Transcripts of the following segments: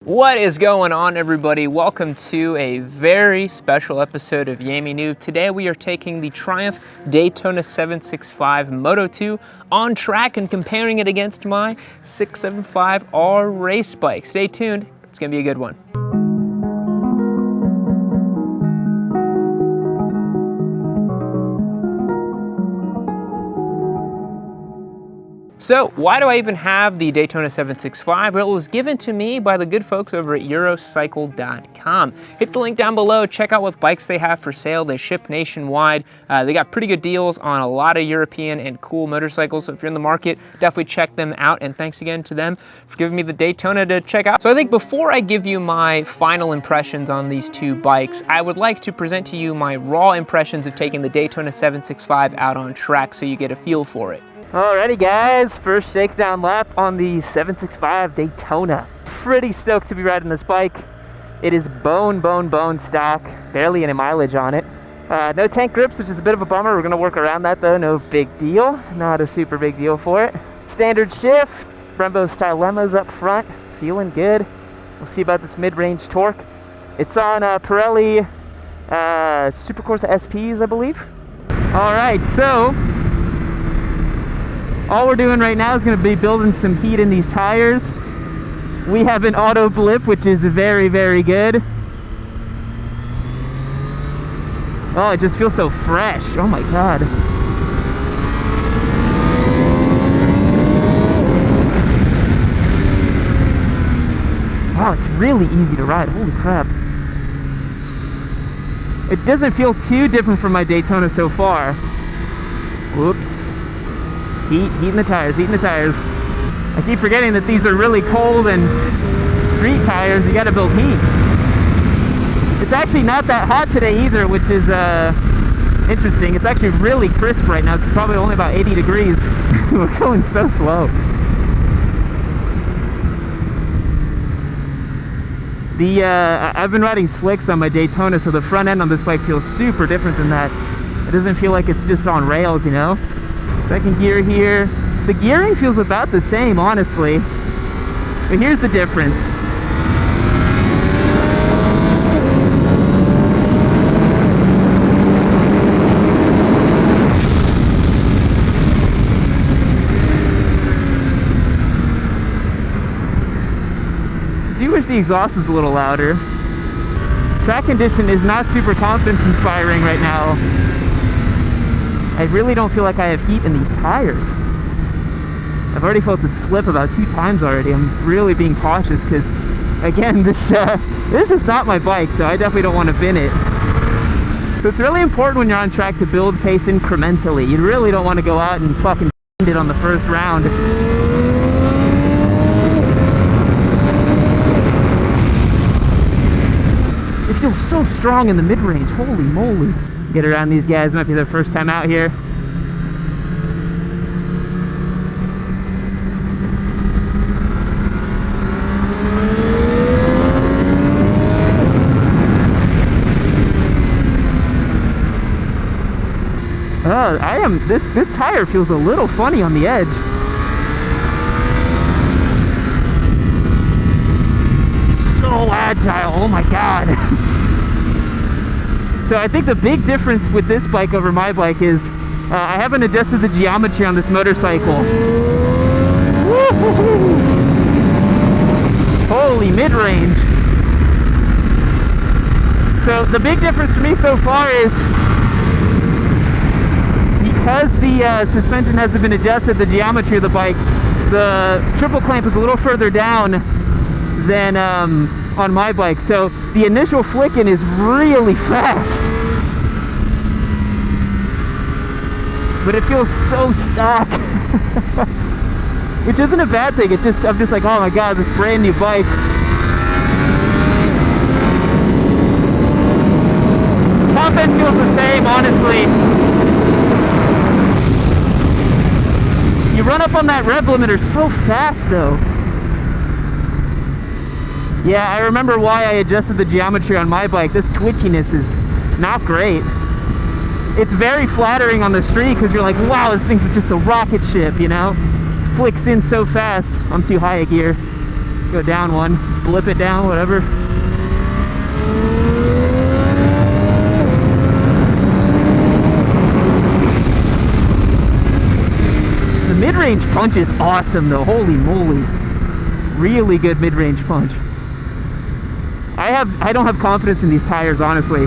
What is going on, everybody? Welcome to a very special episode of Yami Noob. Today we are taking the Triumph Daytona 765 Moto2 on track and comparing it against my 675R race bike. Stay tuned, it's gonna be a good one. So why do I even have the Daytona 765? Well, it was given to me by the good folks over at Eurocycle.com. Hit the link down below, check out what bikes they have for sale. They ship nationwide. They got pretty good deals on a lot of European and cool motorcycles. So if you're in the market, definitely check them out. And thanks again to them for giving me the Daytona to check out. So I think before I give you my final impressions on these two bikes, I would like to present to you my raw impressions of taking the Daytona 765 out on track so you get a feel for it. Alrighty guys, first shakedown lap on the 765 Daytona. Pretty stoked to be riding this bike. It is bone stock, barely any mileage on it. No tank grips, which is a bit of a bummer. We're gonna work around that though, no big deal. Not a super big deal for it. Standard shift, Brembo style lemmas up front, feeling good. We'll see about this mid-range torque. It's on Pirelli Supercorsa SPs, I believe. Alright, so all we're doing right now is going to be building some heat in these tires. We have an auto blip, which is very good. Oh, it just feels so fresh. Oh my god. Wow, it's really easy to ride. Holy crap. It doesn't feel too different from my Daytona so far. Whoops. Heat in the tires, heat in the tires. I keep forgetting that these are really cold and street tires. You gotta build heat. It's actually not that hot today either, which is interesting. It's actually really crisp right now. It's probably only about 80 degrees. We're going so slow. I've been riding slicks on my Daytona, so the front end on this bike feels super different than that. It doesn't feel like it's just on rails, you know? Second gear here. The gearing feels about the same, honestly. But here's the difference. I do wish the exhaust was a little louder. Track condition is not super confidence inspiring right now. I really don't feel like I have heat in these tires. I've already felt it slip about 2 times already. I'm really being cautious because, again, this is not my bike, so I definitely don't want to bin it. So it's really important when you're on track to build pace incrementally. You really don't want to go out and fucking it on the first round. It feels so strong in the mid-range. Holy moly. Get around these guys, might be their first time out here. This tire feels a little funny on the edge. So agile, oh my god. So I think the big difference with this bike over my bike is I haven't adjusted the geometry on this motorcycle. Holy mid-range. So the big difference for me so far is because the suspension hasn't been adjusted, the geometry of the bike, the triple clamp is a little further down than on my bike, so the initial flicking is really fast, but it feels so stock. Which isn't a bad thing. It's just, I'm just like, oh my god, this brand new bike. Top end feels the same, honestly. You run up on that rev limiter so fast though. Yeah, I remember why I adjusted the geometry on my bike. This twitchiness is not great. It's very flattering on the street because you're like, wow, this thing's just a rocket ship, you know? It flicks in so fast. I'm too high a gear. Go down one, blip it down, whatever. The mid-range punch is awesome though, holy moly. Really good mid-range punch. I don't have confidence in these tires, honestly.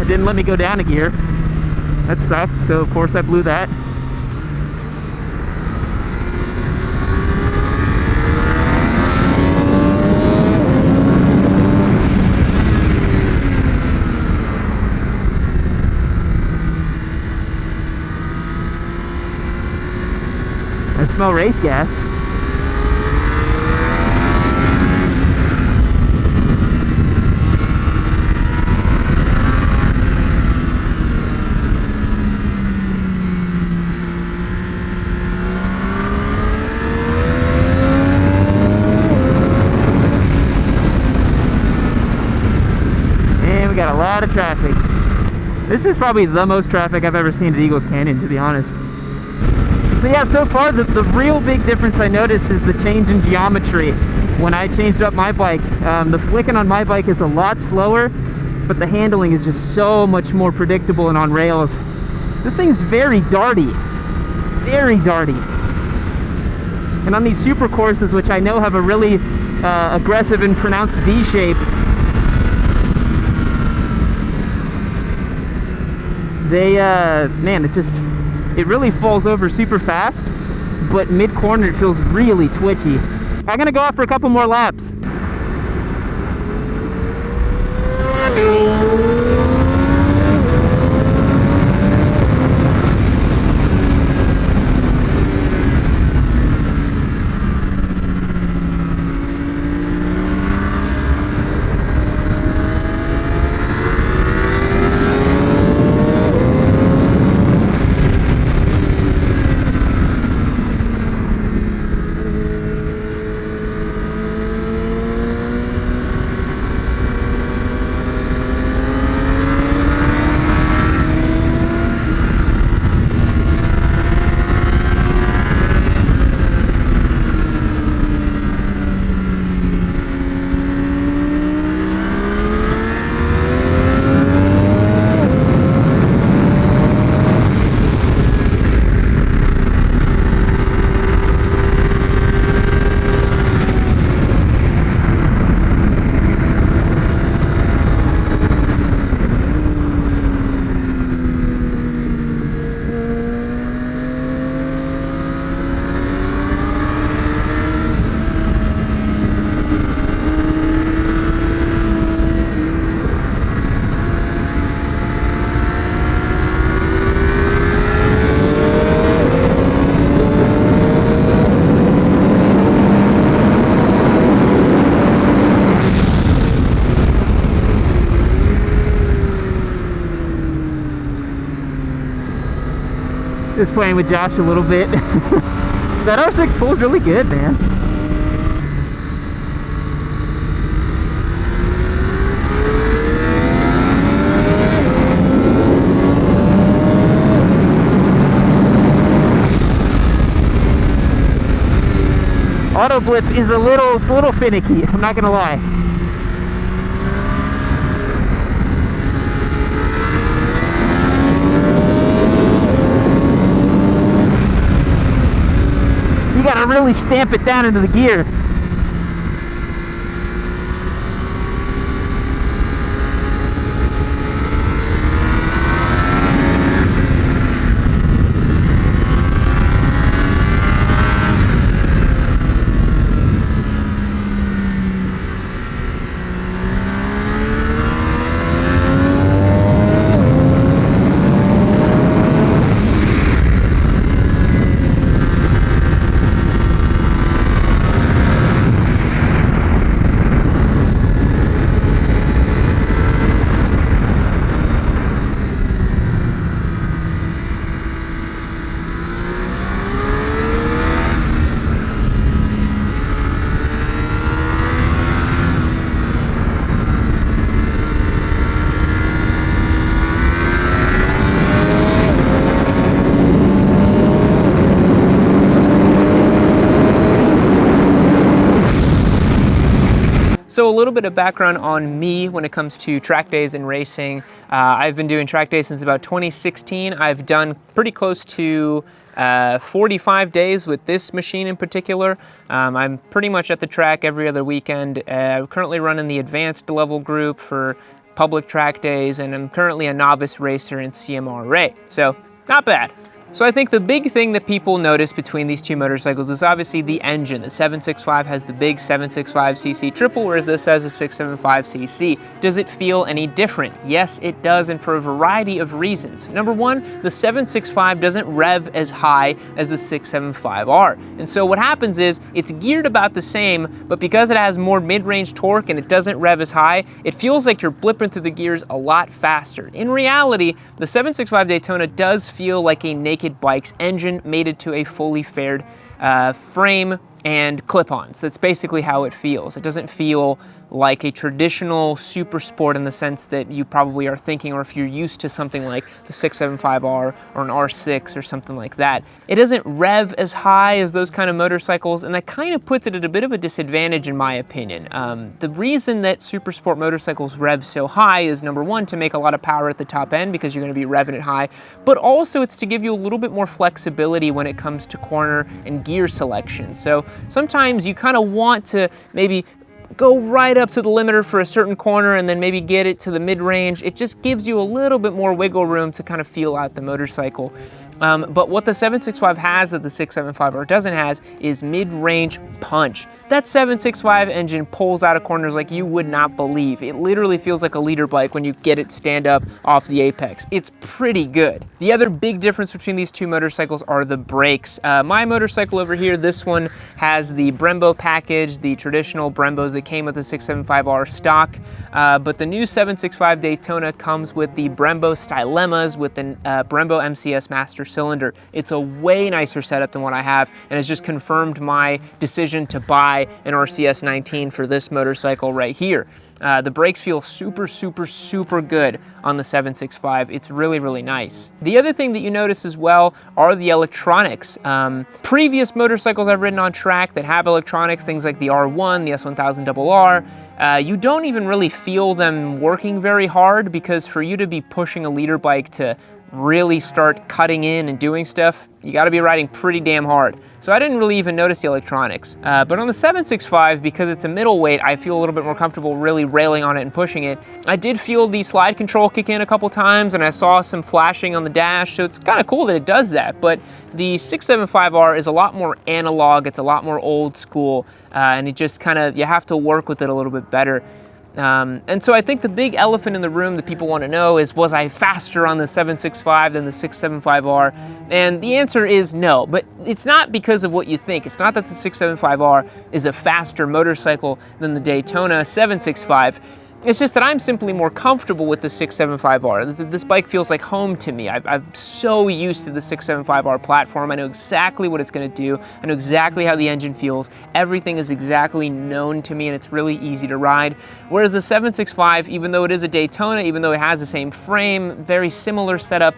It didn't let me go down a gear. That sucked, so of course I blew that. I smell race gas. And we got a lot of traffic. This is probably the most traffic I've ever seen at Eagles Canyon, to be honest. So yeah, so far the real big difference I noticed is the change in geometry when I changed up my bike. The flicking on my bike is a lot slower, but the handling is just so much more predictable and on rails. This thing's very darty, very darty. And on these super courses, which I know have a really aggressive and pronounced V shape, they, man, it really falls over super fast, but mid-corner it feels really twitchy. I'm gonna go out for a couple more laps. Just playing with Josh a little bit. That R6 pulls really good, man. Auto blip is a little finicky, I'm not gonna lie. You gotta really stamp it down into the gear. So a little bit of background on me when it comes to track days and racing. I've been doing track days since about 2016. I've done pretty close to 45 days with this machine in particular. I'm pretty much at the track every other weekend. I'm currently running the advanced level group for public track days, and I'm currently a novice racer in CMRA. So not bad. So I think the big thing that people notice between these two motorcycles is obviously the engine. The 765 has the big 765cc triple, whereas this has a 675cc. Does it feel any different? Yes, it does, and for a variety of reasons. Number one, the 765 doesn't rev as high as the 675R. And so what happens is it's geared about the same, but because it has more mid-range torque and it doesn't rev as high, it feels like you're blipping through the gears a lot faster. In reality, the 765 Daytona does feel like a naked bike's engine mated to a fully faired frame and clip-ons. That's basically how it feels. It doesn't feel like a traditional super sport in the sense that you probably are thinking, or if you're used to something like the 675R or an R6 or something like that. It doesn't rev as high as those kind of motorcycles, and that kind of puts it at a bit of a disadvantage in my opinion. The reason that super sport motorcycles rev so high is, number one, to make a lot of power at the top end because you're going to be revving it high, but also it's to give you a little bit more flexibility when it comes to corner and gear selection. So sometimes you kind of want to maybe go right up to the limiter for a certain corner and then maybe get it to the mid-range. It just gives you a little bit more wiggle room to kind of feel out the motorcycle. But what the 765 has that the 675R doesn't has is mid-range punch. That 765 engine pulls out of corners like you would not believe. It literally feels like a leader bike when you get it stand up off the apex. It's pretty good. The other big difference between these two motorcycles are the brakes. My motorcycle over here, this one has the Brembo package, the traditional Brembos that came with the 675R stock. But the new 765 Daytona comes with the Brembo Stylemas with the Brembo MCS Master Cylinder. It's a way nicer setup than what I have, and has just confirmed my decision to buy an RCS 19 for this motorcycle right here. The brakes feel super, super, super good on the 765. It's really, really nice. The other thing that you notice as well are the electronics. Previous motorcycles I've ridden on track that have electronics, things like the R1, the S1000RR, you don't even really feel them working very hard, because for you to be pushing a leader bike to really start cutting in and doing stuff, you gotta be riding pretty damn hard. So I didn't really even notice the electronics. But on the 765, because it's a middleweight, I feel a little bit more comfortable really railing on it and pushing it. I did feel the slide control kick in a couple times, and I saw some flashing on the dash, so it's kind of cool that it does that. But the 675R is a lot more analog, it's a lot more old school, and it just kind of, you have to work with it a little bit better. And so I think the big elephant in the room that people want to know is, was I faster on the 765 than the 675R? And the answer is no, but it's not because of what you think. It's not that the 675R is a faster motorcycle than the Daytona 765. It's just that I'm simply more comfortable with the 675R. This bike feels like home to me. I'm so used to the 675R platform. I know exactly what it's going to do. I know exactly how the engine feels. Everything is exactly known to me, and it's really easy to ride. Whereas the 765, even though it is a Daytona, even though it has the same frame, very similar setup,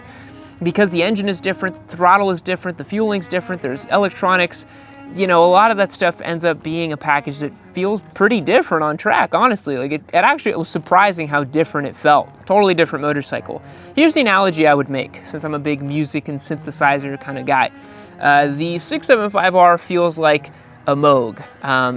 because the engine is different, the throttle is different, the fueling's different, there's electronics, you know, a lot of that stuff ends up being a package that feels pretty different on track, honestly. Like it was surprising how different it felt. Totally different motorcycle. Here's the analogy I would make, since I'm a big music and synthesizer kind of guy. The 675R feels like a Moog.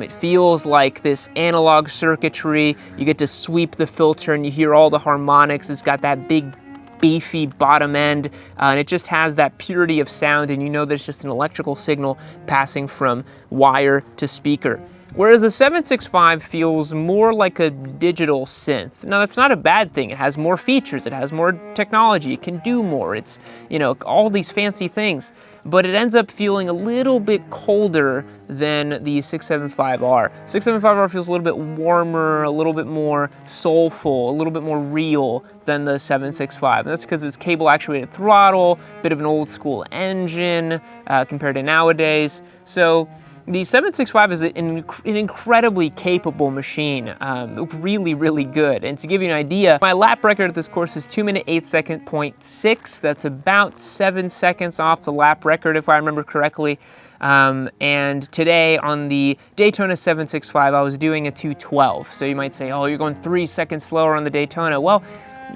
It feels like this analog circuitry. You get to sweep the filter and you hear all the harmonics. It's got that big beefy bottom end, and it just has that purity of sound, and you know there's just an electrical signal passing from wire to speaker. Whereas the 765 feels more like a digital synth. Now that's not a bad thing. It has more features, it has more technology, it can do more, it's, you know, all these fancy things. But it ends up feeling a little bit colder than the 675R. 675R feels a little bit warmer, a little bit more soulful, a little bit more real than the 765. And that's because of its cable actuated throttle, bit of an old school engine compared to nowadays. So the 765 is an incredibly capable machine, really, really good. And to give you an idea, my lap record at this course is 2 minute 8 second 0.6. That's about 7 seconds off the lap record, if I remember correctly. And today on the Daytona 765, I was doing a 212. So you might say, oh, you're going 3 seconds slower on the Daytona. Well,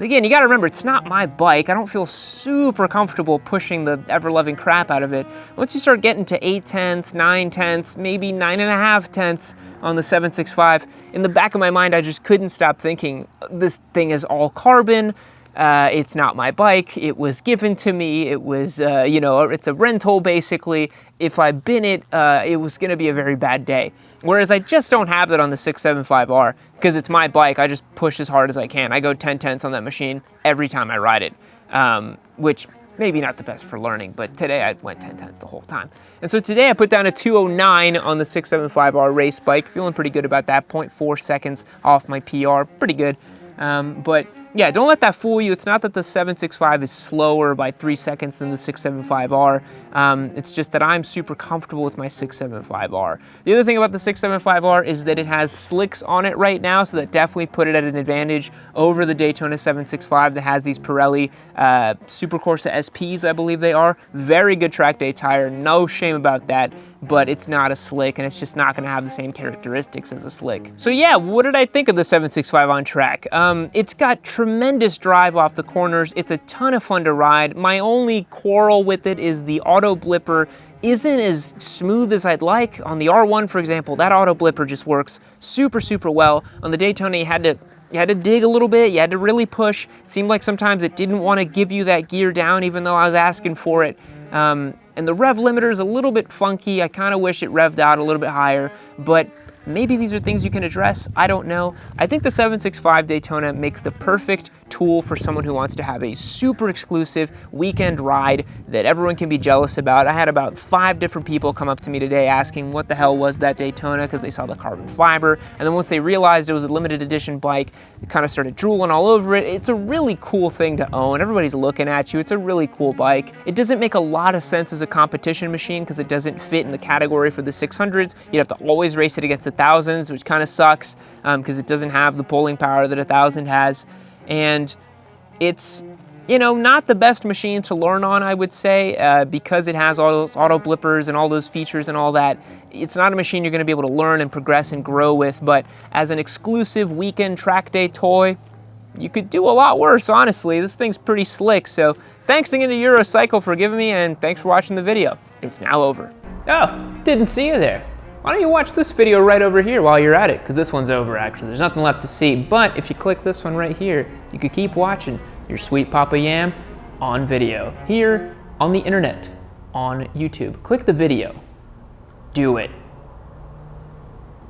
again, you gotta remember, it's not my bike. I don't feel super comfortable pushing the ever-loving crap out of it. Once you start getting to 8 tenths, 9 tenths, maybe 9.5 tenths on the 765, in the back of my mind, I just couldn't stop thinking, this thing is all carbon. It's not my bike. It was given to me. It was, you know, it's a rental basically. If I bin it, it was going to be a very bad day. Whereas I just don't have that on the 675R because it's my bike. I just push as hard as I can. I go 10 tenths on that machine every time I ride it, which maybe not the best for learning, but today I went 10 tenths the whole time. And so today I put down a 209 on the 675R race bike. Feeling pretty good about that. 0.4 seconds off my PR. Pretty good. But yeah, don't let that fool you. It's not that the 765 is slower by 3 seconds than the 675R. It's just that I'm super comfortable with my 675R. The other thing about the 675R is that it has slicks on it right now, so that definitely put it at an advantage over the Daytona 765 that has these Pirelli Supercorsa SPs, I believe they are. Very good track day tire, no shame about that. But it's not a slick, and it's just not gonna have the same characteristics as a slick. So yeah, what did I think of the 765 on track? It's got tremendous drive off the corners. It's a ton of fun to ride. My only quarrel with it is the auto blipper isn't as smooth as I'd like. On the R1, for example, that auto blipper just works super, super well. On the Daytona, you had to dig a little bit, you had to really push. It seemed like sometimes it didn't want to give you that gear down, even though I was asking for it. And the rev limiter is a little bit funky. I kind of wish it revved out a little bit higher, but maybe these are things you can address. I don't know. I think the 765 Daytona makes the perfect tool for someone who wants to have a super exclusive weekend ride that everyone can be jealous about. I had about 5 different people come up to me today asking what the hell was that Daytona because they saw the carbon fiber. And then once they realized it was a limited edition bike, they kind of started drooling all over it. It's a really cool thing to own. Everybody's looking at you. It's a really cool bike. It doesn't make a lot of sense as a competition machine because it doesn't fit in the category for the 600s. You'd have to always race it against the 1000s, which kind of sucks because it doesn't have the pulling power that a 1000 has. And it's, you know, not the best machine to learn on, I would say, because it has all those auto blippers and all those features and all that. It's not a machine you're going to be able to learn and progress and grow with, but as an exclusive weekend track day toy, you could do a lot worse, honestly. This thing's pretty slick, so thanks again to Eurocycle for giving me, and thanks for watching the video. It's now over. Oh, didn't see you there. Why don't you watch this video right over here while you're at it? Because this one's over, actually. There's nothing left to see. But if you click this one right here, you could keep watching your sweet Papa Yam on video. Here on the internet, on YouTube. Click the video. Do it.